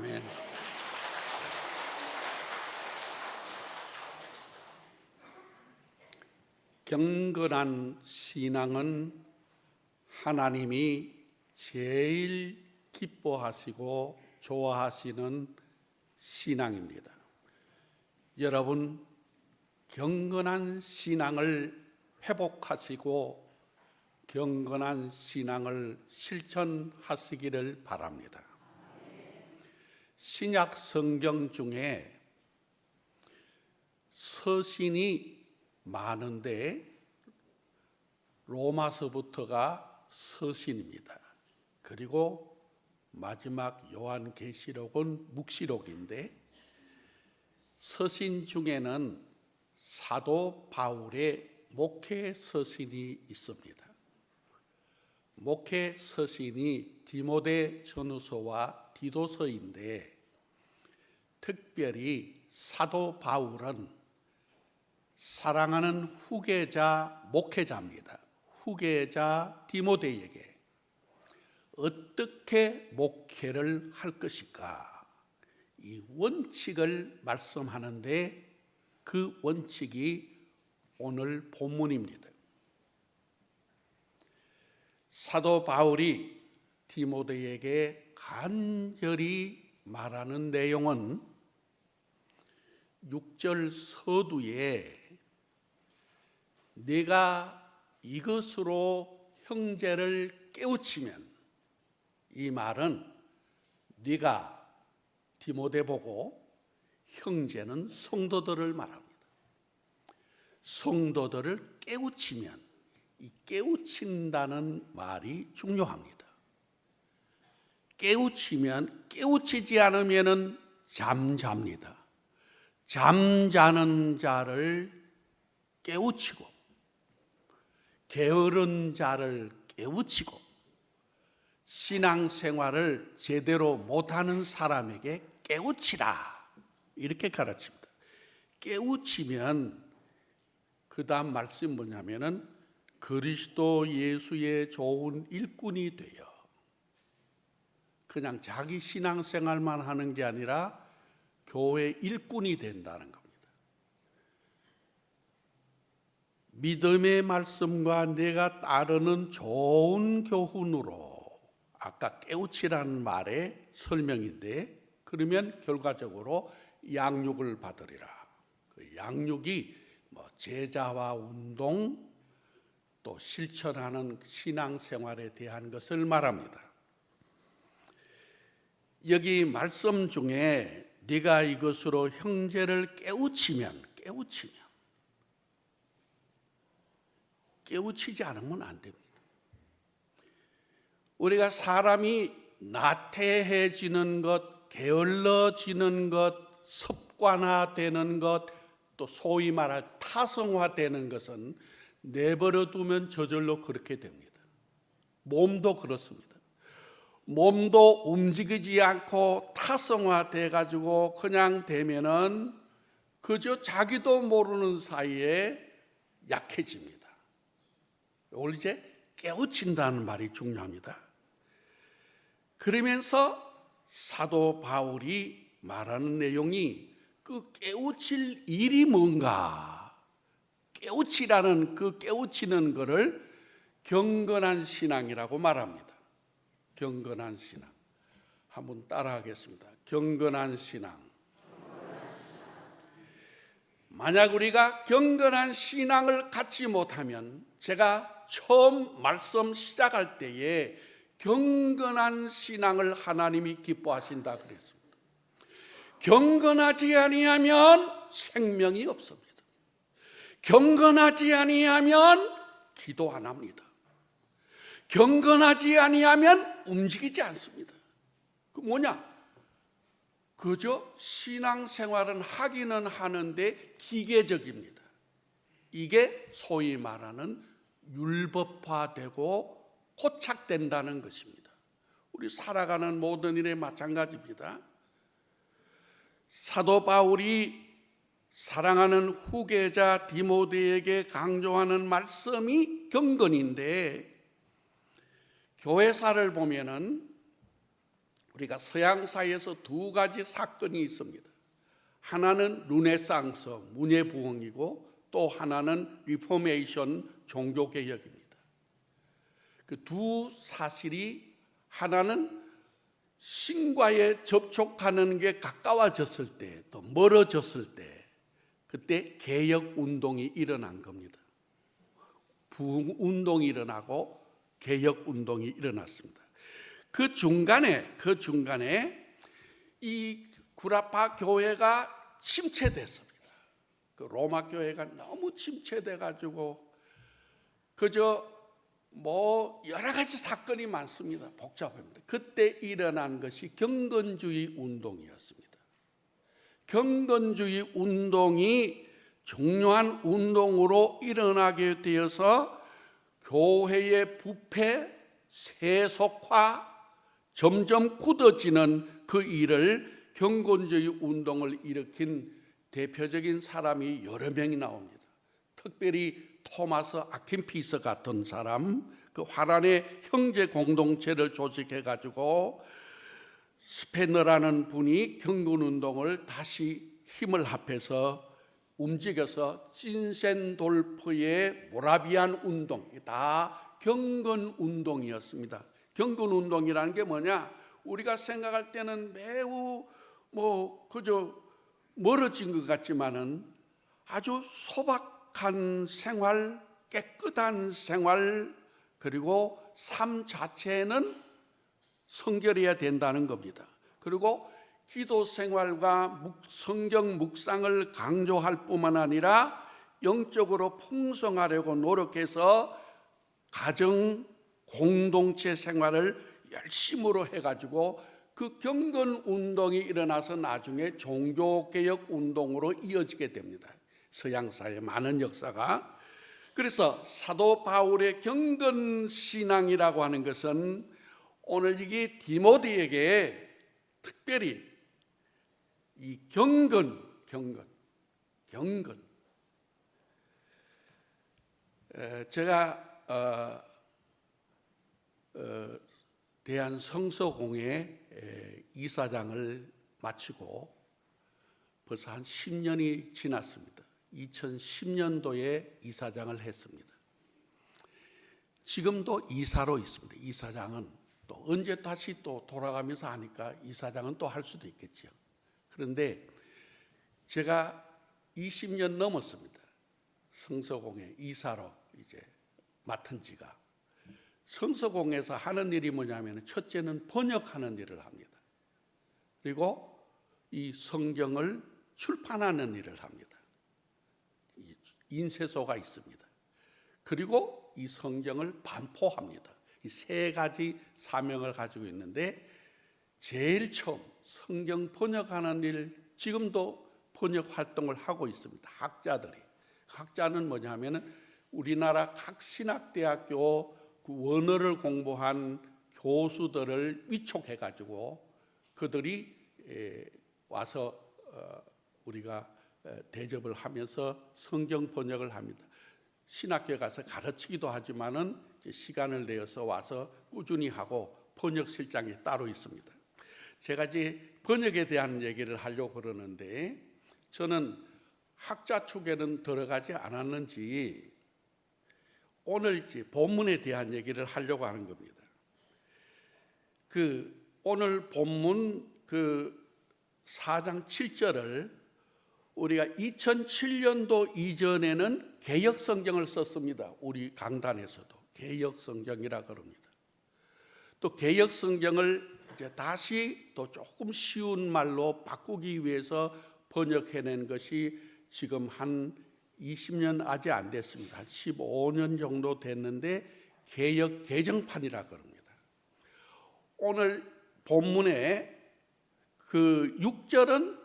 아멘. 경건한 신앙은 하나님이 제일 기뻐하시고 좋아하시는 신앙입니다. 여러분, 경건한 신앙을 회복하시고 경건한 신앙을 실천하시기를 바랍니다. 신약 성경 중에 서신이 많은데 로마서부터가 서신입니다. 그리고 마지막 요한계시록은 묵시록인데 서신 중에는 사도 바울의 목회 서신이 있습니다. 목회 서신이 디모데 전후서와 디도서인데 특별히 사도 바울은 사랑하는 후계자 목회자입니다. 후계자 디모데에게 어떻게 목회를 할 것인가, 이 원칙을 말씀하는데 그 원칙이 오늘 본문입니다. 사도 바울이 디모데에게 간절히 말하는 내용은 6절 서두에 네가 이것으로 형제를 깨우치면, 이 말은 네가 디모데 보고 형제는 성도들을 말합니다. 성도들을 깨우치면, 이 깨우친다는 말이 중요합니다. 깨우치면, 깨우치지 않으면 잠잡니다. 잠자는 자를 깨우치고 게으른 자를 깨우치고 신앙생활을 제대로 못하는 사람에게 깨우치라, 이렇게 가르칩니다. 깨우치면 그 다음 말씀 뭐냐면은 그리스도 예수의 좋은 일꾼이 되어, 그냥 자기 신앙생활만 하는 게 아니라 교회 일꾼이 된다는 겁니다. 믿음의 말씀과 내가 따르는 좋은 교훈으로, 아까 깨우치라는 말의 설명인데, 그러면 결과적으로 양육을 받으리라. 그 양육이 제자와 운동, 또 실천하는 신앙생활에 대한 것을 말합니다. 여기 말씀 중에 네가 이것으로 형제를 깨우치면, 깨우치지 않으면 안 됩니다. 우리가 사람이 나태해지는 것, 게을러지는 것, 습관화되는 것, 또 소위 말할 타성화되는 것은 내버려 두면 저절로 그렇게 됩니다. 몸도 그렇습니다. 몸도 움직이지 않고 타성화돼 가지고 그냥 되면은 그저 자기도 모르는 사이에 약해집니다. 오늘 이제 깨우친다는 말이 중요합니다. 그러면서 사도 바울이 말하는 내용이 그 깨우칠 일이 뭔가, 깨우치라는 그 깨우치는 것을 경건한 신앙이라고 말합니다. 경건한 신앙. 한번 따라하겠습니다. 경건한 신앙. 만약 우리가 경건한 신앙을 갖지 못하면, 제가 처음 말씀 시작할 때에 경건한 신앙을 하나님이 기뻐하신다 그랬습니다. 경건하지 아니하면 생명이 없습니다. 경건하지 아니하면 기도 안 합니다. 경건하지 아니하면 움직이지 않습니다. 그 뭐냐? 그저 신앙생활은 하기는 하는데 기계적입니다. 이게 소위 말하는 율법화되고 포착된다는 것입니다. 우리 살아가는 모든 일에 마찬가지입니다. 사도 바울이 사랑하는 후계자 디모데에게 강조하는 말씀이 경건인데, 교회사를 보면은 우리가 서양사에서 두 가지 사건이 있습니다. 하나는 르네상스 문예부흥이고 또 하나는 리포메이션 종교개혁입니다. 그 두 사실이 하나는 신과에 접촉하는 게 가까워졌을 때, 또 멀어졌을 때, 그때 개혁운동이 일어난 겁니다. 부흥운동이 일어나고 개혁운동이 일어났습니다. 그 중간에 이 구라파 교회가 침체됐습니다. 그 로마 교회가 너무 침체돼가지고 그저 여러 가지 사건이 많습니다. 복잡합니다. 그때 일어난 것이 경건주의 운동이었습니다. 경건주의 운동이 중요한 운동으로 일어나게 되어서 교회의 부패, 세속화, 점점 굳어지는 그 일을 경건주의 운동을 일으킨 대표적인 사람이 여러 명이 나옵니다. 특별히 토마스 아킨피스 같은 사람, 그 화란의 형제 공동체를 조직해가지고 스페너라는 분이 경건운동을 다시 힘을 합해서 움직여서 찐센돌프의 모라비안 운동, 다 경건운동이었습니다. 경건운동이라는 게 뭐냐? 우리가 생각할 때는 매우 그저 멀어진 것 같지만은 아주 소박한 생활, 깨끗한 생활, 그리고 삶 자체는 성결해야 된다는 겁니다. 그리고 기도 생활과 성경 묵상을 강조할 뿐만 아니라 영적으로 풍성하려고 노력해서 가정, 공동체 생활을 열심으로 해가지고 그 경건운동이 일어나서 나중에 종교개혁운동으로 이어지게 됩니다. 서양사의 많은 역사가. 그래서 사도 바울의 경건신앙이라고 하는 것은 오늘 이게 디모데에게 특별히 이 경건 제가 대한성서공회 이사장을 마치고 벌써 한 10년이 지났습니다. 2010년도에 이사장을 했습니다. 지금도 이사로 있습니다. 이사장은 또 언제 다시 또 돌아가면서 하니까 이사장은 또 할 수도 있겠죠. 그런데 제가 20년 넘었습니다. 성서공회 이사로 이제 맡은 지가. 성서공회에서 하는 일이 뭐냐면 첫째는 번역하는 일을 합니다. 그리고 이 성경을 출판하는 일을 합니다. 인쇄소가 있습니다. 그리고 이 성경을 반포합니다. 이 세 가지 사명을 가지고 있는데 제일 처음 성경 번역하는 일, 지금도 번역 활동을 하고 있습니다. 학자는 뭐냐면은 우리나라 각 신학대학교 그 원어를 공부한 교수들을 위촉해 가지고 그들이 와서 우리가 대접을 하면서 성경 번역을 합니다. 신학교에 가서 가르치기도 하지만은 시간을 내어서 와서 꾸준히 하고 번역 실장이 따로 있습니다. 제가 이제 번역에 대한 얘기를 하려고 그러는데 저는 학자 축에는 들어가지 않았는지 오늘 이제 본문에 대한 얘기를 하려고 하는 겁니다. 그 오늘 본문 그 4장 7절을 우리가 2007년도 이전에는 개역 성경을 썼습니다. 우리 강단에서도 개역 성경이라 그럽니다. 또 개역 성경을 이제 다시 또 조금 쉬운 말로 바꾸기 위해서 번역해낸 것이 지금 한 20년 아직 안 됐습니다. 한 15년 정도 됐는데 개역 개정판이라 그럽니다. 오늘 본문에 그 6절은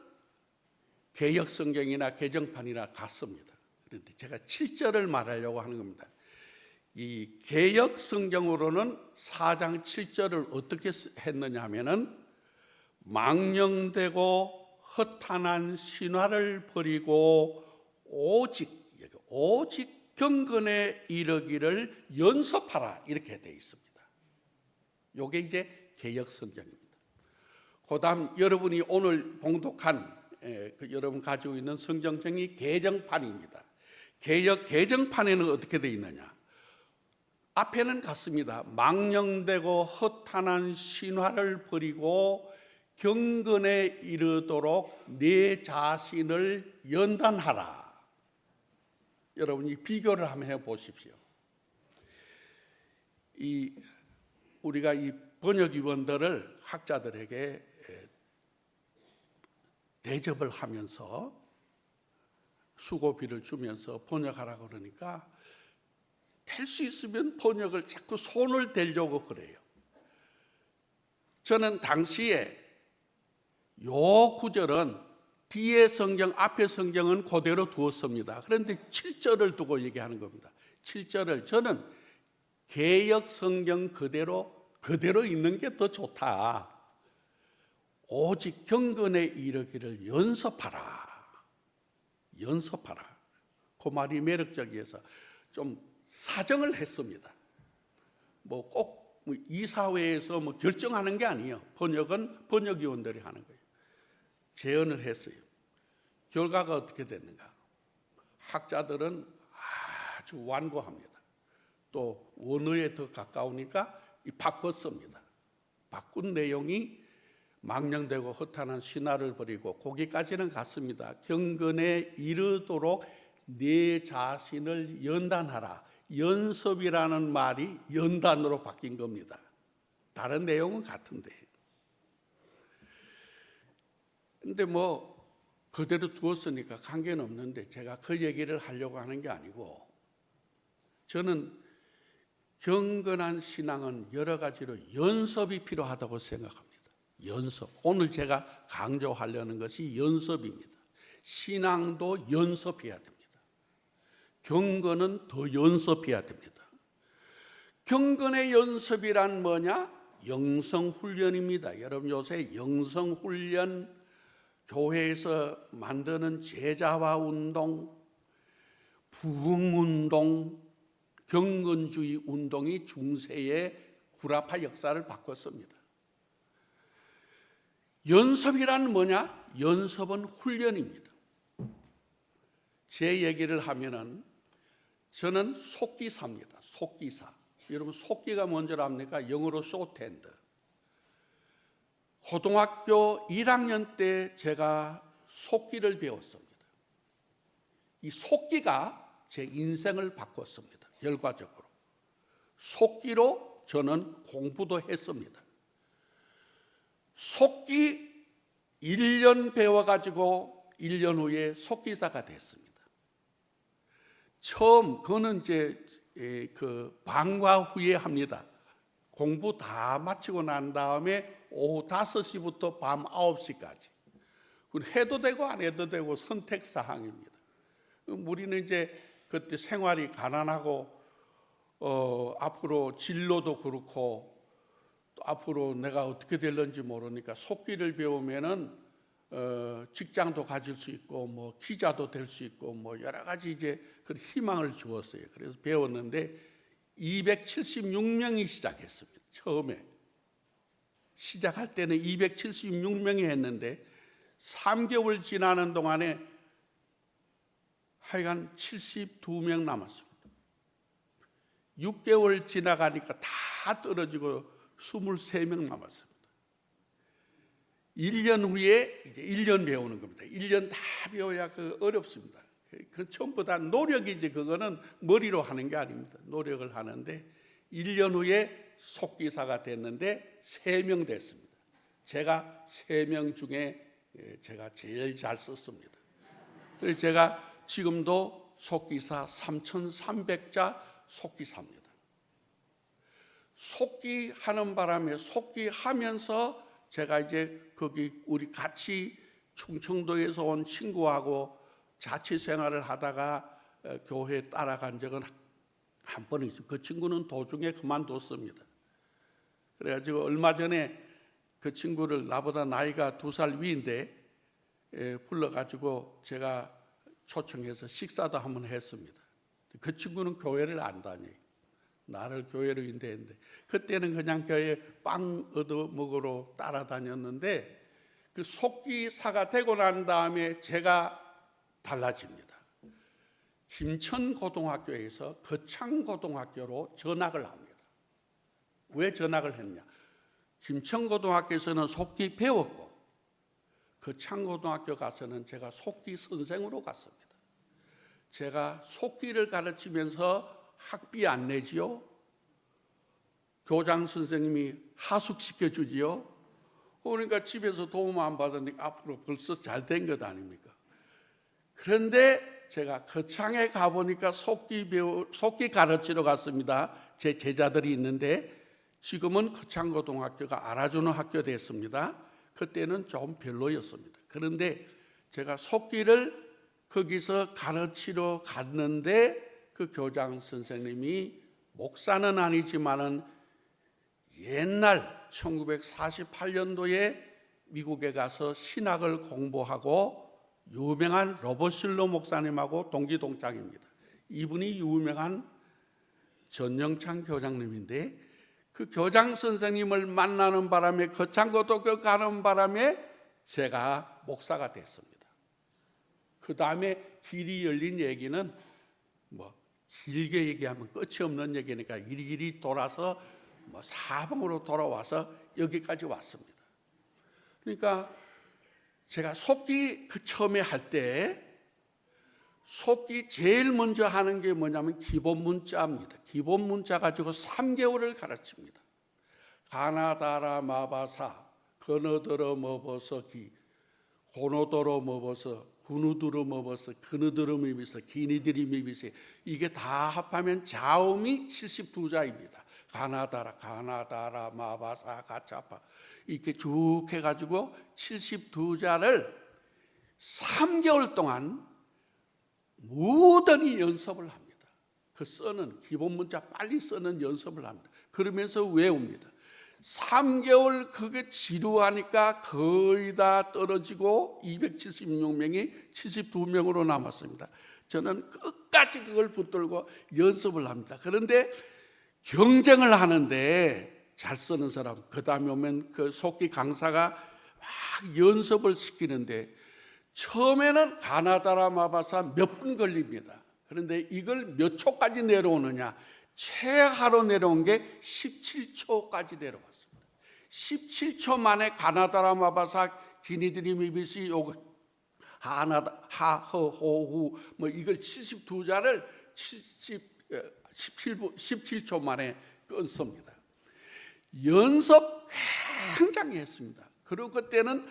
개역 성경이나 개정판이나 같습니다. 그런데 제가 7절을 말하려고 하는 겁니다. 이 개역 성경으로는 4장 7절을 어떻게 했느냐 하면은 망령되고 허탄한 신화를 버리고 오직 경건에 이르기를 연습하라 이렇게 되어 있습니다. 이게 이제 개역 성경입니다. 그다음 여러분이 오늘 봉독한 여러분 가지고 있는 성경책이 개정판입니다. 개정판에는 어떻게 되어 있느냐? 앞에는 같습니다. 망령되고 허탄한 신화를 버리고 경건에 이르도록 내 자신을 연단하라. 여러분이 비교를 한번 해보십시오. 우리가 이 번역위원들을 학자들에게 대접을 하면서 수고비를 주면서 번역하라고 그러니까 될 수 있으면 번역을 자꾸 손을 대려고 그래요. 저는 당시에 요 구절은 뒤에 성경, 앞에 성경은 그대로 두었습니다. 그런데 7절을 두고 얘기하는 겁니다. 7절을 저는 개역 성경 그대로 있는 게 더 좋다. 오직 경건에 이르기를 연습하라. 연습하라. 그 말이 매력적이어서 좀 사정을 했습니다. 뭐 꼭 이사회에서 결정하는 게 아니에요. 번역은 번역위원들이 하는 거예요. 제언을 했어요. 결과가 어떻게 됐는가? 학자들은 아주 완고합니다. 또 원어에 더 가까우니까 바꿨습니다. 바꾼 내용이 망령되고 허탄한 신화를 버리고 거기까지는 갔습니다. 경건에 이르도록 내 자신을 연단하라. 연습이라는 말이 연단으로 바뀐 겁니다. 다른 내용은 같은데. 근데 그대로 두었으니까 관계는 없는데 제가 그 얘기를 하려고 하는 게 아니고, 저는 경건한 신앙은 여러 가지로 연습이 필요하다고 생각합니다. 연습. 오늘 제가 강조하려는 것이 연습입니다. 신앙도 연습해야 됩니다. 경건은 더 연습해야 됩니다. 경건의 연습이란 뭐냐? 영성훈련입니다. 여러분 요새 영성훈련, 교회에서 만드는 제자화 운동, 부흥운동, 경건주의 운동이 중세의 구라파 역사를 바꿨습니다. 연습이란 뭐냐? 연습은 훈련입니다. 제 얘기를 하면은 저는 속기사입니다. 속기사. 여러분 속기가 뭔지 압니까? 영어로 쇼트핸드. 고등학교 1학년 때 제가 속기를 배웠습니다. 이 속기가 제 인생을 바꿨습니다. 결과적으로. 속기로 저는 공부도 했습니다. 속기 1년 배워가지고 1년 후에 속기사가 됐습니다. 처음 그거는 이제 그 방과 후에 합니다. 공부 다 마치고 난 다음에 오후 5시부터 밤 9시까지. 해도 되고 안 해도 되고 선택사항입니다. 우리는 이제 그때 생활이 가난하고 앞으로 진로도 그렇고 또 앞으로 내가 어떻게 될런지 모르니까 속기를 배우면은 직장도 가질 수 있고 기자도 될 수 있고 여러 가지 이제 그 희망을 주었어요. 그래서 배웠는데 276명이 시작했습니다. 처음에 시작할 때는 276명이 했는데 3개월 지나는 동안에 하여간 72명 남았습니다. 6개월 지나가니까 다 떨어지고 23명 남았습니다. 1년 후에 이제 1년 배우는 겁니다. 1년 다 배워야 어렵습니다. 그 전부 다 노력이지, 그거는 머리로 하는 게 아닙니다. 노력을 하는데 1년 후에 속기사가 됐는데 3명 됐습니다. 제가 3명 중에 제가 제일 잘 썼습니다. 그래서 제가 지금도 속기사 3,300자 속기사입니다. 속기하는 바람에 속기하면서 제가 이제 거기 우리 같이 충청도에서 온 친구하고 자취 생활을 하다가 교회에 따라간 적은 한 번 있어요. 그 친구는 도중에 그만뒀습니다. 그래가지고 얼마 전에 그 친구를 나보다 나이가 2살 위인데 불러가지고 제가 초청해서 식사도 한번 했습니다. 그 친구는 교회를 안 다녀요. 나를 교회로 인도했는데, 그때는 그냥 교회 빵 얻어 먹으러 따라다녔는데 그 속기사가 되고 난 다음에 제가 달라집니다. 김천고등학교에서 거창고등학교로 전학을 합니다. 왜 전학을 했냐? 김천고등학교에서는 속기 배웠고 거창고등학교 가서는 제가 속기 선생으로 갔습니다. 제가 속기를 가르치면서 학비 안 내지요. 교장 선생님이 하숙시켜 주지요. 그러니까 집에서 도움 안 받으니까 앞으로 벌써 잘 된 것 아닙니까? 그런데 제가 거창에 가보니까 속기 가르치러 갔습니다. 제 제자들이 있는데 지금은 거창고등학교가 알아주는 학교 됐습니다. 그때는 좀 별로였습니다. 그런데 제가 속기를 거기서 가르치러 갔는데 그 교장 선생님이 목사는 아니지만은 옛날 1948년도에 미국에 가서 신학을 공부하고 유명한 로버실러 목사님하고 동기동창입니다. 이분이 유명한 전영창 교장님인데 그 교장 선생님을 만나는 바람에 거창고등학교 가는 바람에 제가 목사가 됐습니다. 그 다음에 길이 열린 얘기는 뭐 길게 얘기하면 끝이 없는 얘기니까 이리이리 돌아서 뭐 사방으로 돌아와서 여기까지 왔습니다. 그러니까 제가 속기 그 처음에 할 때 속기 제일 먼저 하는 게 뭐냐면 기본 문자입니다. 기본 문자 가지고 3개월을 가르칩니다. 가나다라 마바사 거너더러 머버서기 고노더러 머버서 구누드러 머버서 그누드러 미비서 기니들이 미비서 이게 다 합하면 자음이 72자입니다. 가나다라 마바사 가차파 이렇게 쭉 해가지고 72자를 3개월 동안 무던히 연습을 합니다. 그 쓰는 기본 문자 빨리 쓰는 연습을 합니다. 그러면서 외웁니다. 3개월 그게 지루하니까 거의 다 떨어지고 276명이 72명으로 남았습니다. 저는 끝까지 그걸 붙들고 연습을 합니다. 그런데 경쟁을 하는데 잘 쓰는 사람, 그 다음에 오면 그 속기 강사가 막 연습을 시키는데 처음에는 가나다라 마바사 몇 분 걸립니다. 그런데 이걸 몇 초까지 내려오느냐? 최하로 내려온 게 17초까지 내려왔습니다. 17초 만에 가나다라 마바사 기니드리 미비시 요거 하나다 하허호후 뭐 이걸 72자를 17초 만에 끊습니다. 연습 굉장히 했습니다. 그리고 그때는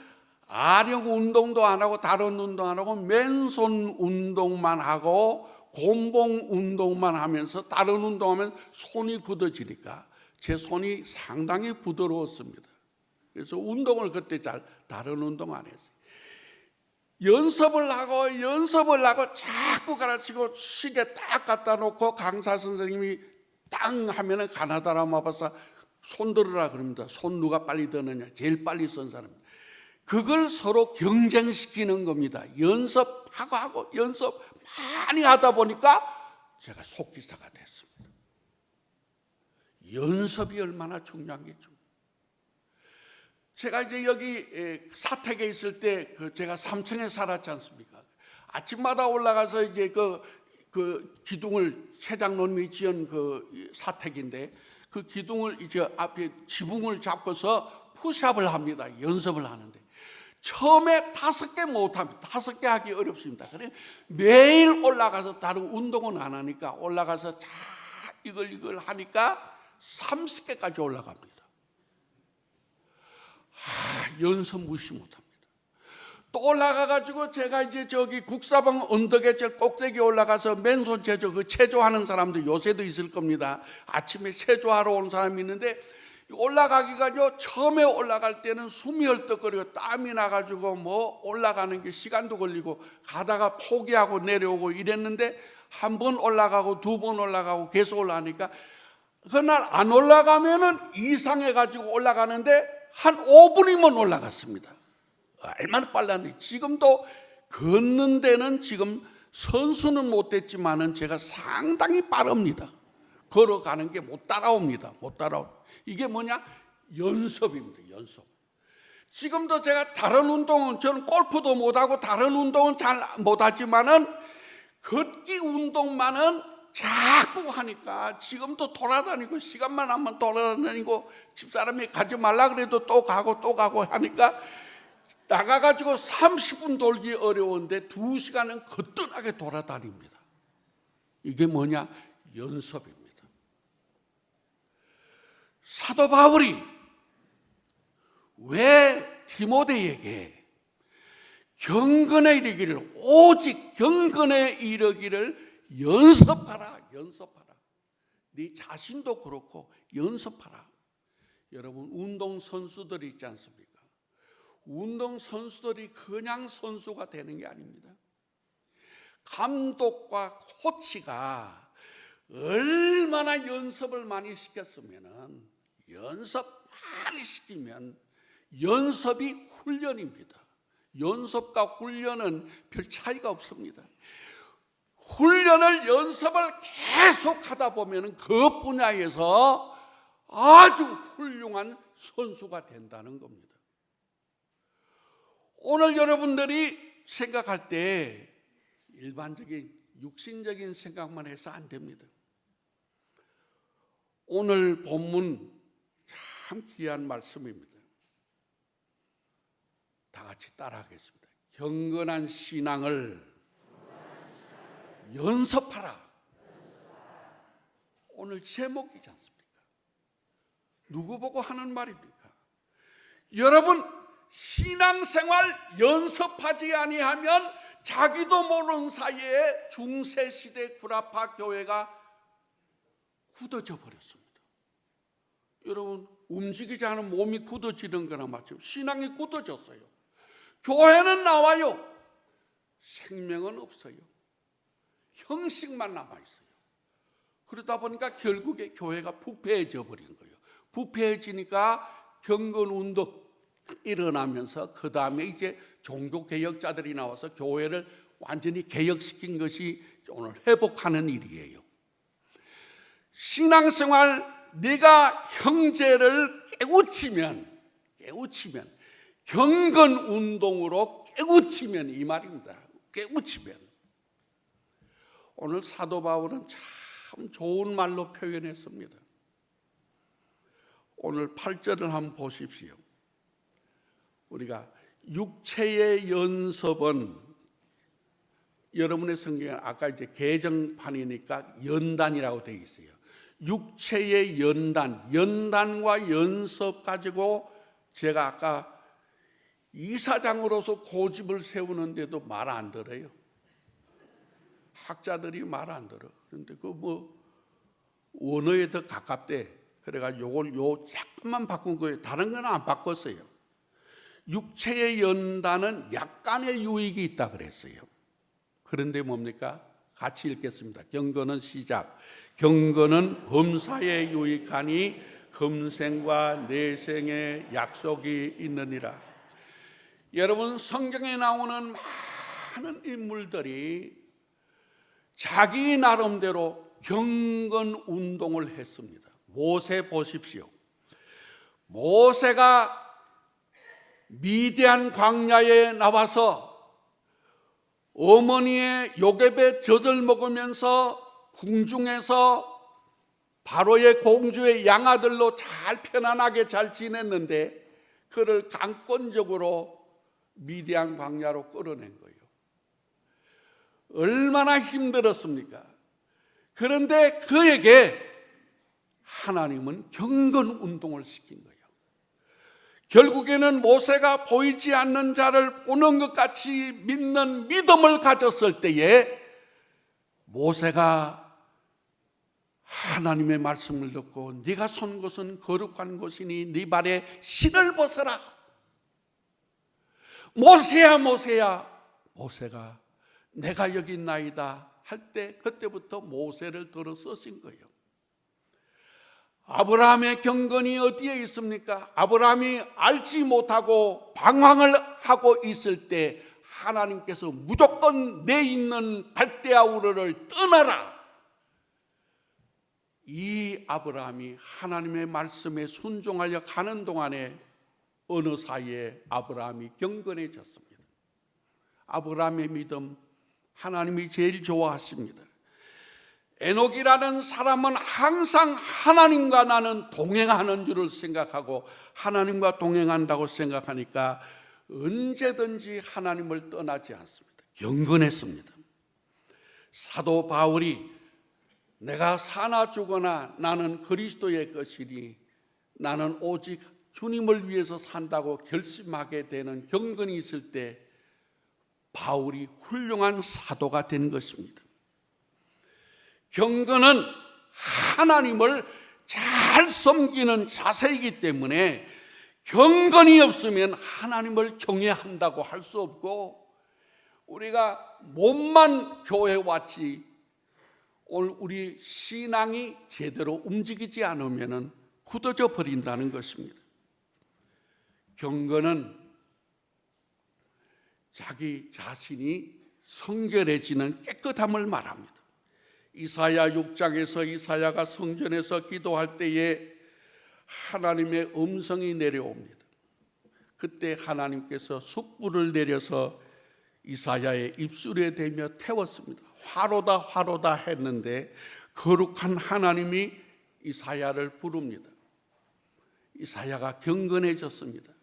아령 운동도 안 하고 다른 운동 안 하고 맨손 운동만 하고 곰봉 운동만 하면서 다른 운동하면 손이 굳어지니까 제 손이 상당히 부드러웠습니다. 그래서 운동을 그때 잘 다른 운동 안 했어요. 연습을 하고 자꾸 가르치고 시계 딱 갖다 놓고 강사 선생님이 땅 하면은 가나다라 마바사 손 들으라 그럽니다. 손 누가 빨리 드느냐 제일 빨리 쓴 사람입니다. 그걸 서로 경쟁시키는 겁니다. 연습하고 연습 많이 하다 보니까 제가 속기사가 됐습니다. 연습이 얼마나 중요한 게죠. 제가 이제 여기 사택에 있을 때 제가 3층에 살았지 않습니까? 아침마다 올라가서 이제 그 기둥을 최장로님이 지은 그 사택인데 그 기둥을 이제 앞에 지붕을 잡고서 푸시업을 합니다. 연습을 하는데 처음에 5개 못합니다. 5개 하기 어렵습니다. 그래 매일 올라가서 다른 운동은 안 하니까 올라가서 이걸 하니까 30개까지 올라갑니다. 연습 무시 못합니다. 또 올라가가지고 제가 이제 저기 국사방 언덕에 저 꼭대기 올라가서 맨손 제조 그 체조하는 사람들 요새도 있을 겁니다. 아침에 체조하러 온 사람이 있는데 올라가기가 처음에 올라갈 때는 숨이 헐떡거리고 땀이 나가지고 뭐 올라가는 게 시간도 걸리고 가다가 포기하고 내려오고 이랬는데 한 번 올라가고 2번 올라가고 계속 올라가니까 그날 안 올라가면은 이상해가지고 올라가는데 한 5분이면 올라갔습니다. 얼마나 빨랐는지. 지금도 걷는 데는 지금 선수는 못됐지만은 제가 상당히 빠릅니다. 걸어가는 게 못 따라옵니다. 못 따라오. 이게 뭐냐? 연습입니다. 연습. 지금도 제가 다른 운동은, 저는 골프도 못하고 다른 운동은 잘 못하지만은 걷기 운동만은 자꾸 하니까 지금도 돌아다니고, 시간만 하면 돌아다니고, 집사람이 가지 말라 그래도 또 가고 하니까 나가가지고 30분 돌기 어려운데 2시간은 거뜬하게 돌아다닙니다. 이게 뭐냐? 연습입니다. 사도 바울이 왜 디모데에게 경건에 이르기를, 오직 경건에 이르기를 연습하라. 네 자신도 그렇고 연습하라. 여러분, 운동선수들이 있지 않습니까? 운동선수들이 그냥 선수가 되는 게 아닙니다. 감독과 코치가 얼마나 연습을 많이 시켰으면, 연습 많이 시키면 연습이 훈련입니다. 연습과 훈련은 별 차이가 없습니다. 훈련을, 연습을 계속 하다 보면 그 분야에서 아주 훌륭한 선수가 된다는 겁니다. 오늘 여러분들이 생각할 때 일반적인 육신적인 생각만 해서 안 됩니다. 오늘 본문 참 귀한 말씀입니다. 다 같이 따라하겠습니다. 경건한 신앙을 연습하라. 오늘 제목이지 않습니까? 누구 보고 하는 말입니까? 여러분, 신앙생활 연습하지 아니하면 자기도 모르는 사이에 중세시대 구라파 교회가 굳어져 버렸습니다. 여러분, 움직이지 않은 몸이 굳어지는 거나 마찬가지로 신앙이 굳어졌어요. 교회는 나와요. 생명은 없어요. 형식만 남아있어요. 그러다 보니까 결국에 교회가 부패해져 버린 거예요. 부패해지니까 경건운동 일어나면서 그 다음에 이제 종교개혁자들이 나와서 교회를 완전히 개혁시킨 것이 오늘 회복하는 일이에요. 신앙생활, 네가 형제를 깨우치면 경건운동으로 깨우치면, 이 말입니다. 깨우치면. 오늘 사도 바울은 참 좋은 말로 표현했습니다. 오늘 8절을 한번 보십시오. 우리가 육체의 연습은, 여러분의 성경에 아까 이제 개정판이니까 연단이라고 되어 있어요. 육체의 연단과 연습 가지고 제가 아까 이사장으로서 고집을 세우는데도 말 안 들어요. 학자들이 말 안 들어. 그런데 그 원어에 더 가깝대. 그래가지고 요걸 약간만 바꾼 거예요. 다른 건 안 바꿨어요. 육체의 연단은 약간의 유익이 있다 그랬어요. 그런데 뭡니까? 같이 읽겠습니다. 경건은 시작. 경건은 범사에 유익하니 금생과 내생의 약속이 있느니라. 여러분, 성경에 나오는 많은 인물들이 자기 나름대로 경건 운동을 했습니다. 모세 보십시오. 모세가 미디안 광야에 나와서 어머니의 요셉의 젖을 먹으면서 궁중에서 바로의 공주의 양아들로 잘 편안하게 잘 지냈는데 그를 강권적으로 미디안 광야로 끌어낸 거예요. 얼마나 힘들었습니까? 그런데 그에게 하나님은 경건 운동을 시킨 거예요. 결국에는 모세가 보이지 않는 자를 보는 것 같이 믿는 믿음을 가졌을 때에 모세가 하나님의 말씀을 듣고 네가 선 곳은 거룩한 곳이니 네 발에 신을 벗어라. 모세야 모세가 내가 여기 있나이다 할 때 그때부터 모세를 들어 쓰신 거예요. 아브라함의 경건이 어디에 있습니까? 아브라함이 알지 못하고 방황을 하고 있을 때 하나님께서 무조건 내 있는 갈대아 우르를 떠나라 이 아브라함이 하나님의 말씀에 순종하여 가는 동안에 어느 사이에 아브라함이 경건해졌습니다. 아브라함의 믿음, 하나님이 제일 좋아하십니다. 에녹이라는 사람은 항상 하나님과 나는 동행하는 줄을 생각하고 하나님과 동행한다고 생각하니까 언제든지 하나님을 떠나지 않습니다. 경건했습니다. 사도 바울이 내가 사나 죽거나 나는 그리스도의 것이니 나는 오직 주님을 위해서 산다고 결심하게 되는 경건이 있을 때 바울이 훌륭한 사도가 된 것입니다. 경건은 하나님을 잘 섬기는 자세이기 때문에 경건이 없으면 하나님을 경외한다고 할 수 없고, 우리가 몸만 교회 왔지 오늘 우리 신앙이 제대로 움직이지 않으면 굳어져 버린다는 것입니다. 경건은 자기 자신이 성결해지는 깨끗함을 말합니다. 이사야 6장에서 이사야가 성전에서 기도할 때에 하나님의 음성이 내려옵니다. 그때 하나님께서 숯불을 내려서 이사야의 입술에 대며 태웠습니다. 화로다 화로다 했는데 거룩한 하나님이 이사야를 부릅니다. 이사야가 경건해졌습니다.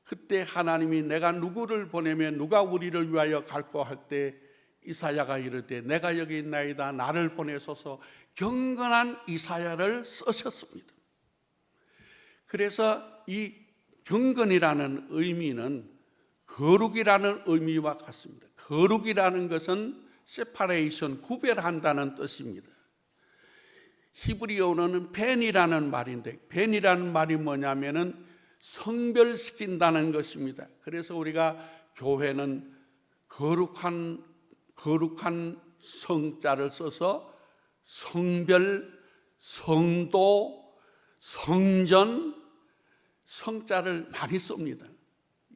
그때 하나님이 내가 누구를 보내면 누가 우리를 위하여 갈까 할 때 이사야가 이르되 내가 여기 있나이다 나를 보내소서, 경건한 이사야를 쓰셨습니다. 그래서 이 경건이라는 의미는 거룩이라는 의미와 같습니다. 거룩이라는 것은 세파레이션, 구별한다는 뜻입니다. 히브리어로는 벤이라는 말인데, 벤이라는 말이 뭐냐면은 성별시킨다는 것입니다. 그래서 우리가 교회는 거룩한 성자를 써서 성별, 성도, 성전, 성자를 많이 씁니다.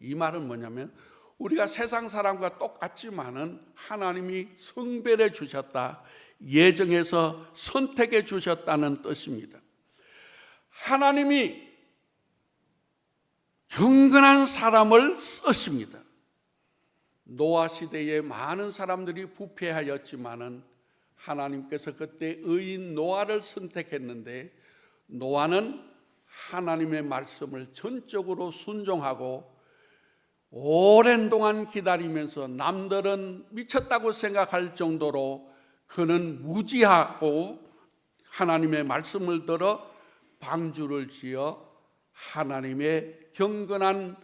이 말은 뭐냐면 우리가 세상 사람과 똑같지만은 하나님이 성별해 주셨다, 예정해서 선택해 주셨다는 뜻입니다. 하나님이 경건한 사람을 쓰십니다. 노아 시대에 많은 사람들이 부패하였지만은 하나님께서 그때 의인 노아를 선택했는데, 노아는 하나님의 말씀을 전적으로 순종하고 오랜 동안 기다리면서 남들은 미쳤다고 생각할 정도로 그는 무지하고 하나님의 말씀을 들어 방주를 지어 하나님의 경건한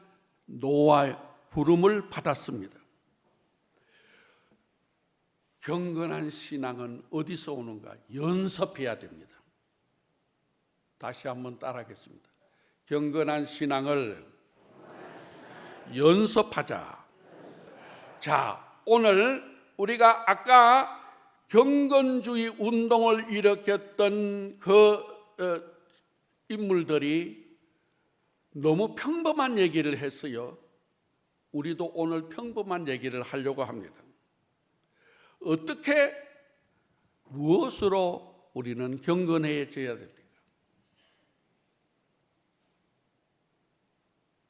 노아의 부름을 받았습니다. 경건한 신앙은 어디서 오는가? 연습해야 됩니다. 다시 한번 따라하겠습니다. 경건한 신앙을 연습하자. 자, 오늘 우리가 아까 경건주의 운동을 일으켰던 그 인물들이 너무 평범한 얘기를 했어요. 우리도 오늘 평범한 얘기를 하려고 합니다. 어떻게, 무엇으로 우리는 경건해져야 됩니까?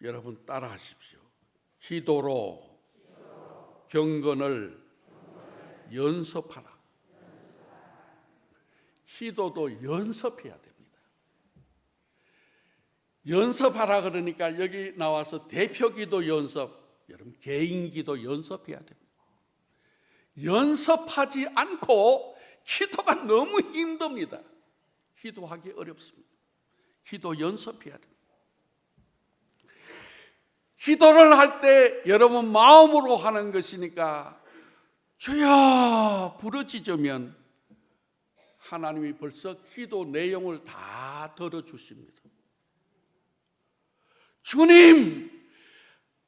여러분 따라하십시오. 기도로 경건을 연습하라. 기도도 연습해야 됩니다. 연습하라 그러니까 여기 나와서 대표기도 연습, 여러분 개인기도 연습해야 됩니다. 연습하지 않고 기도가 너무 힘듭니다. 기도하기 어렵습니다. 기도 연습해야 됩니다. 기도를 할 때 여러분 마음으로 하는 것이니까 주여 부르짖으면 하나님이 벌써 기도 내용을 다 들어주십니다. 주님,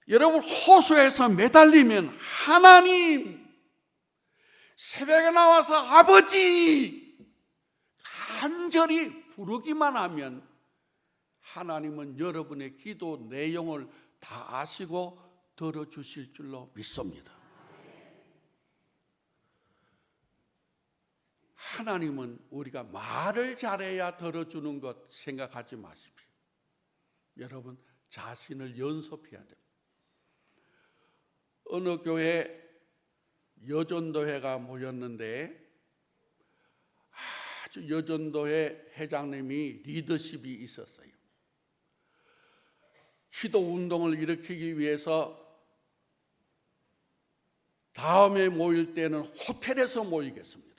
여러분 호소해서 매달리면 하나님, 새벽에 나와서 아버지 간절히 부르기만 하면 하나님은 여러분의 기도 내용을 다 아시고 들어주실 줄로 믿습니다. 하나님은 우리가 말을 잘해야 들어주는 것 생각하지 마십시오. 여러분 자신을 연습해야 됩니다. 어느 교회 여전도회가 모였는데 아주 여전도회 회장님이 리더십이 있었어요. 기도 운동을 일으키기 위해서 다음에 모일 때는 호텔에서 모이겠습니다.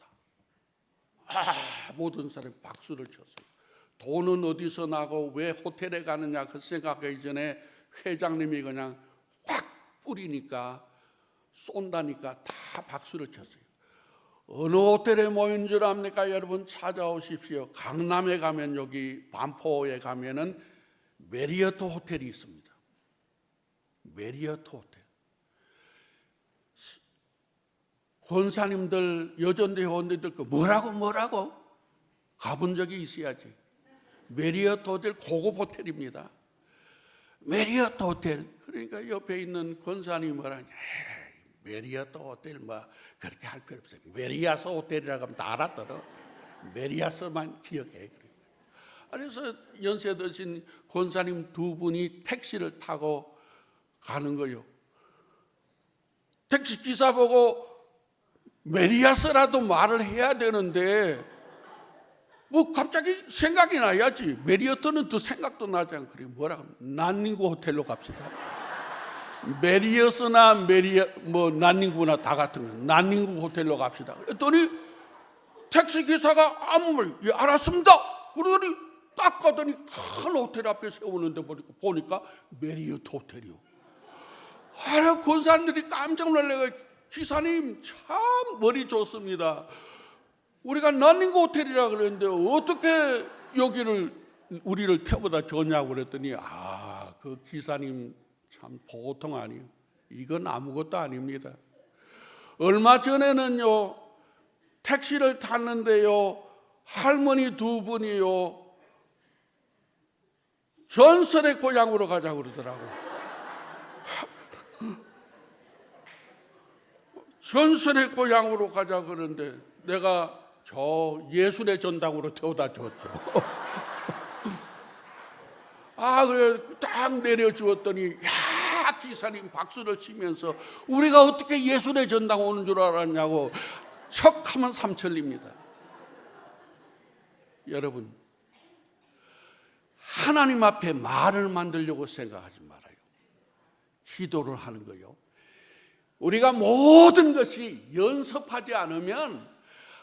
모든 사람이 박수를 쳤어요. 돈은 어디서 나고 왜 호텔에 가느냐 그 생각하기 전에 회장님이 그냥 확 뿌리니까 쏜다니까 다 박수를 쳤어요. 어느 호텔에 모인 줄 압니까? 여러분 찾아오십시오. 강남에 가면 여기 반포에 가면은 메리어트 호텔이 있습니다. 메리어트 호텔. 권사님들 여전대 회원들 뭐라고 가본 적이 있어야지. 메리어트 호텔 고급 호텔입니다. 메리어트 호텔. 그러니까 옆에 있는 권사님이 뭐라냐, 메리어트 호텔 뭐 그렇게 할 필요 없어요. 메리아스 호텔이라고 하면 다 알아들어. 메리아스만 기억해. 그래서 연세 드신 권사님 두 분이 택시를 타고 가는 거요. 택시 기사 보고 메리아스라도 말을 해야 되는데 뭐 갑자기 생각이 나야지. 메리어트는 더 생각도 나지 않고 그래. 뭐라고 난닝구 호텔로 갑시다. 메리어스나 난닝구나 다 같은 거. 난닝구 호텔로 갑시다. 그랬더니 택시 기사가 아무 말, 예, 알았습니다. 그러더니 딱 가더니 큰 호텔 앞에 세우는데 보니까 메리어트 호텔이요. 권사님들이 깜짝 놀래가 기사님 참 머리 좋습니다. 우리가 난닝구 호텔이라 그랬는데 어떻게 여기를 우리를 태워다 줬냐고 그랬더니 그 기사님 참 보통 아니에요. 이건 아무것도 아닙니다. 얼마 전에는요 택시를 탔는데요 할머니 두 분이요 전설의 고향으로 가자고 그러더라고요. 전설의 고향으로 가자 그러는데 내가 저 예술의 전당으로 태워다 줬죠. 그래 딱 내려주었더니 야 기사님 박수를 치면서 우리가 어떻게 예술의 전당 오는 줄 알았냐고 척하면 삼천리입니다. 여러분 하나님 앞에 말을 만들려고 생각하지 말아요. 기도를 하는 거요. 우리가 모든 것이 연습하지 않으면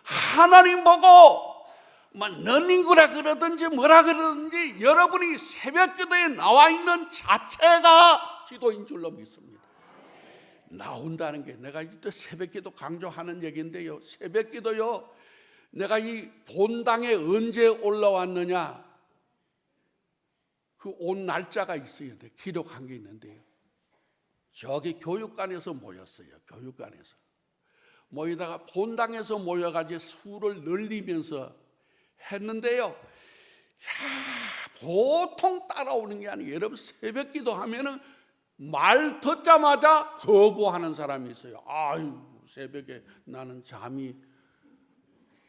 하나님 보고 너닝구라 그러든지 뭐라 그러든지 여러분이 새벽 기도에 나와 있는 자체가 기도인 줄로 믿습니다. 나온다는 게 내가 이때 새벽 기도 강조하는 얘기인데요. 새벽 기도요. 내가 이 본당에 언제 올라왔느냐 그 온 날짜가 있어야 돼. 기록한 게 있는데요. 저기 교육관에서 모였어요. 교육관에서 모이다가 본당에서 모여가지고 수를 늘리면서 했는데요. 보통 따라오는 게 아니에요. 여러분 새벽 기도하면은 말 듣자마자 거부하는 사람이 있어요. 새벽에 나는 잠이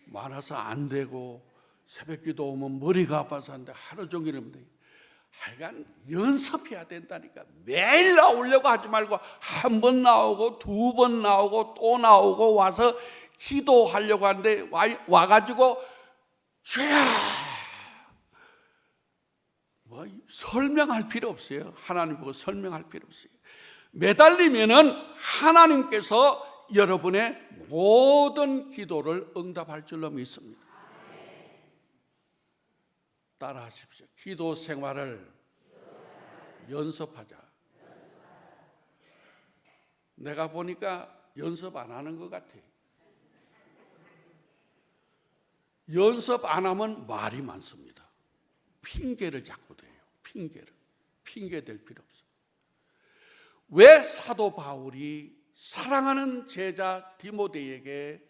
많아서 안 되고 새벽 기도 오면 머리가 아파서 하는데 하루 종일 하면 돼요. 하여간 연습해야 된다니까. 매일 나오려고 하지 말고 한 번 나오고 두 번 나오고 또 나오고 와서 기도하려고 하는데 와가지고 주야 설명할 필요 없어요. 하나님 보고 설명할 필요 없어요. 매달리면은 하나님께서 여러분의 모든 기도를 응답할 줄로 믿습니다. 따라하십시오. 기도 생활을 연습하자. 내가 보니까 연습 안 하는 것 같아. 연습 안 하면 말이 많습니다. 핑계를 자꾸 대요. 핑계 댈 필요 없어요. 왜 사도 바울이 사랑하는 제자 디모데에게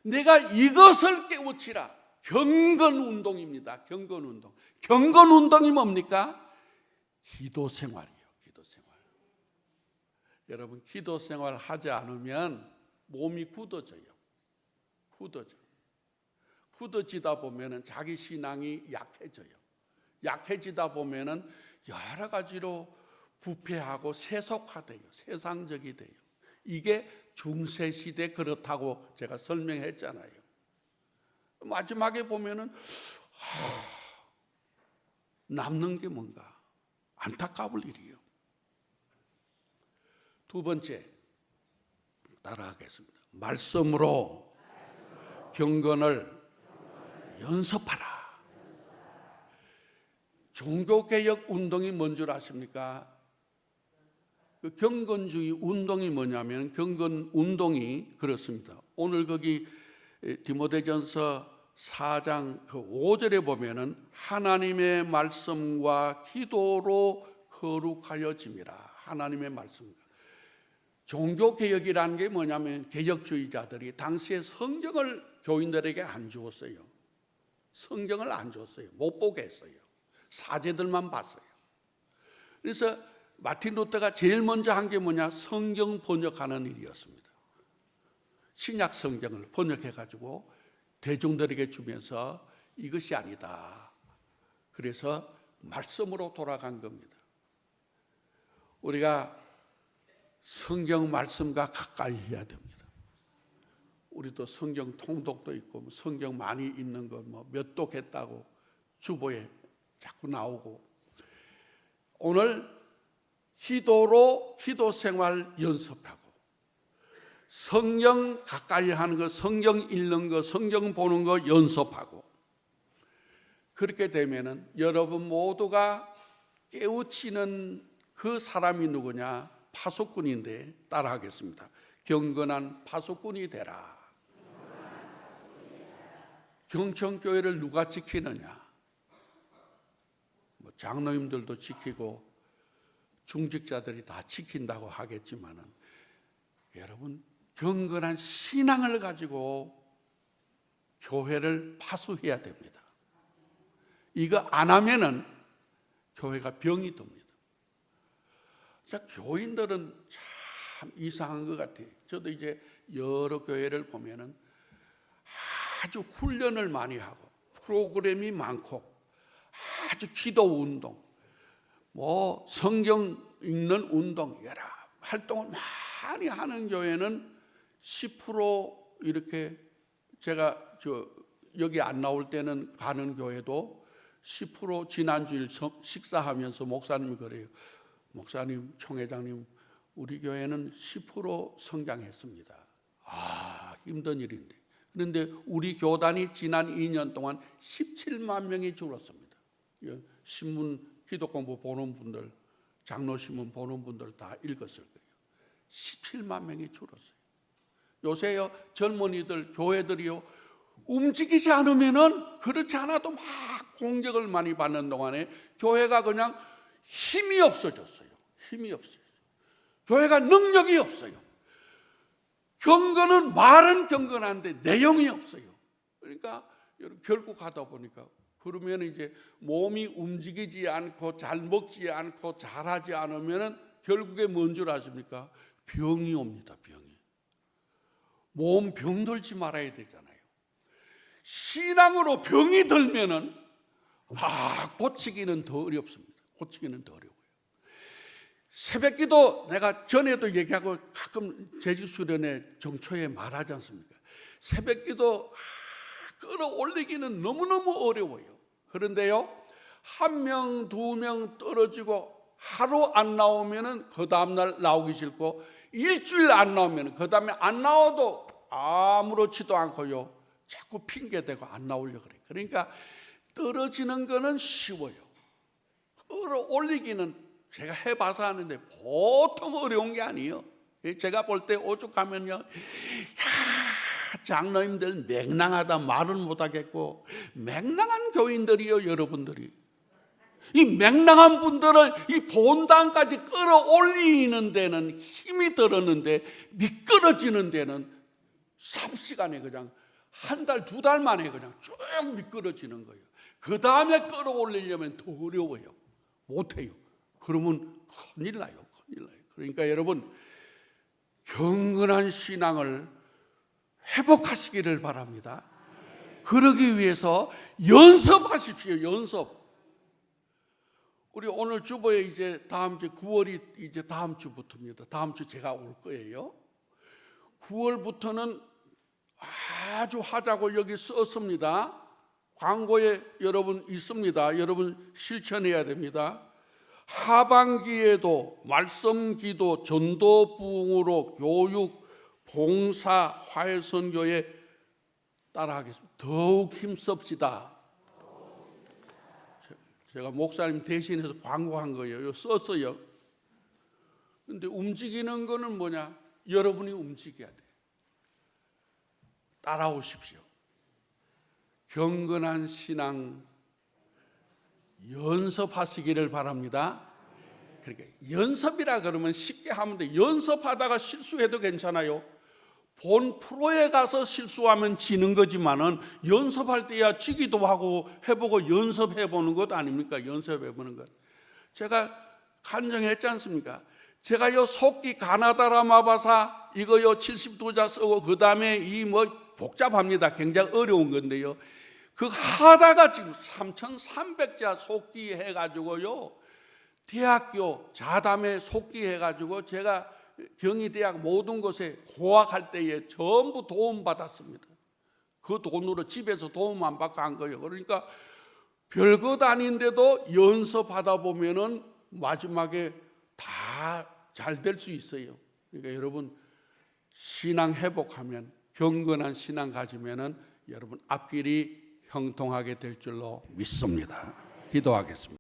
내가 이것을 깨우치라. 경건운동입니다. 경건운동. 경건운동이 뭡니까? 기도 생활이에요. 기도 생활. 여러분 기도 생활 하지 않으면 몸이 굳어져요. 굳어져. 굳어지다 보면은 자기 신앙이 약해져요. 약해지다 보면은 여러 가지로 부패하고 세속화돼요. 세상적이 돼요. 이게 중세시대 그렇다고 제가 설명했잖아요. 마지막에 보면은 남는 게 뭔가 안타까울 일이요. 두 번째 따라하겠습니다. 말씀으로 경건을 연습하라. 종교개혁 운동이 뭔 줄 아십니까? 그 경건주의 운동이 뭐냐면 경건 운동이 그렇습니다. 오늘 거기 디모데전서 4장 그 5절에 보면은 하나님의 말씀과 기도로 거룩하여짐이라. 하나님의 말씀과 종교개혁이라는 게 뭐냐면 개혁주의자들이 당시에 성경을 교인들에게 안 주었어요. 성경을 안 줬어요. 못 보게 했어요. 사제들만 봤어요. 그래서 마틴 루터가 제일 먼저 한 게 뭐냐? 성경 번역하는 일이었습니다. 신약 성경을 번역해가지고 대중들에게 주면서 이것이 아니다. 그래서 말씀으로 돌아간 겁니다. 우리가 성경 말씀과 가까이 해야 됩니다. 우리도 성경 통독도 있고 성경 많이 읽는 거 뭐 몇 독 했다고 주보에 자꾸 나오고, 오늘 기도로 기도 생활 연습하고 성경 가까이 하는 거, 성경 읽는 거, 성경 보는 거 연습하고, 그렇게 되면은 여러분 모두가 깨우치는 그 사람이 누구냐? 파수꾼인데 따라하겠습니다. 경건한 파수꾼이 되라. 경천교회를 누가 지키느냐? 뭐 장로님들도 지키고 중직자들이 다 지킨다고 하겠지만은, 여러분 경건한 신앙을 가지고 교회를 파수해야 됩니다. 이거 안 하면은 교회가 병이 듭니다. 자, 교인들은 참 이상한 것 같아요. 저도 이제 여러 교회를 보면은 아주 훈련을 많이 하고 프로그램이 많고 아주 기도 운동, 뭐 성경 읽는 운동, 여러 활동을 많이 하는 교회는 10% 이렇게, 제가 여기 안 나올 때는 가는 교회도 10% 지난주일 식사하면서 목사님이 그래요. 목사님, 총회장님, 우리 교회는 10% 성장했습니다. 아, 힘든 일인데. 그런데 우리 교단이 지난 2년 동안 17만 명이 줄었습니다. 신문 기도 공부 보는 분들, 장로신문 보는 분들 다 읽었을 거예요. 17만 명이 줄었어요. 요새요 젊은이들, 교회들이요 움직이지 않으면은, 그렇지 않아도 막 공격을 많이 받는 동안에 교회가 그냥 힘이 없어졌어요. 힘이 없어요. 교회가 능력이 없어요. 경건은 말은 경건한데 내용이 없어요. 그러니까 결국 하다 보니까, 그러면 이제 몸이 움직이지 않고 잘 먹지 않고 잘하지 않으면은 결국에 뭔 줄 아십니까? 병이 옵니다. 병이. 몸 병들지 말아야 되잖아요. 신앙으로 병이 들면은 고치기는 더 어렵습니다. 고치기는 더 어려워요. 새벽기도 내가 전에도 얘기하고 가끔 재직 수련회 정초에 말하지 않습니까? 새벽기도 끌어올리기는 너무너무 어려워요. 그런데요, 1명, 2명 떨어지고 하루 안 나오면은 그 다음날 나오기 싫고, 일주일 안 나오면 그 다음에 안 나와도 아무렇지도 않고요, 자꾸 핑계대고 안 나오려고 그래요. 그러니까 떨어지는 거는 쉬워요. 끌어올리기는 제가 해봐서 하는데 보통 어려운 게 아니에요. 제가 볼 때 오죽하면요, 장로님들 맹랑하다 말은 못하겠고, 맹랑한 교인들이요, 여러분들이. 이 맹랑한 분들을 이 본당까지 끌어올리는 데는 힘이 들었는데, 미끄러지는 데는 삽시간에 그냥 1달, 2달 만에 그냥 쭉 미끄러지는 거예요. 그 다음에 끌어올리려면 더 어려워요. 못해요. 그러면 큰일 나요. 큰일 나요. 그러니까 여러분, 경건한 신앙을 회복하시기를 바랍니다. 그러기 위해서 연습하십시오. 연습. 우리 오늘 주보에 이제 다음 주 9월이 이제 다음 주부터입니다. 다음 주 제가 올 거예요. 9월부터는 아주 하자고 여기 썼습니다. 광고에 여러분 있습니다. 여러분 실천해야 됩니다. 하반기에도 말씀 기도 전도 부흥으로 교육 봉사 화해선교에 따라하겠습니다. 더욱 힘씁시다. 제가 목사님 대신해서 광고한 거예요. 썼어요. 그런데 움직이는 거는 뭐냐? 여러분이 움직여야 돼요. 따라오십시오. 경건한 신앙 연습하시기를 바랍니다. 그러니까 연습이라 그러면 쉽게 하면 돼. 연습하다가 실수해도 괜찮아요. 본 프로에 가서 실수하면 지는 거지만은 연습할 때야 지기도 하고 해보고 연습해보는 것 아닙니까? 연습해보는 것. 제가 간증했지 않습니까? 제가 요 속기 가나다라마바사 이거 요 72자 쓰고 그 다음에 이 뭐 복잡합니다. 굉장히 어려운 건데요. 그 하다가 지금 3,300자 속기 해가지고요. 대학교 자담에 속기 해가지고 제가 경희대학 모든 곳에 고학할 때에 전부 도움 받았습니다. 그 돈으로 집에서 도움 안 받고 한 거예요. 그러니까 별것 아닌데도 연습하다 보면은 마지막에 다 잘 될 수 있어요. 그러니까 여러분 신앙 회복하면 경건한 신앙 가지면은 여러분 앞길이 형통하게 될 줄로 믿습니다. 기도하겠습니다.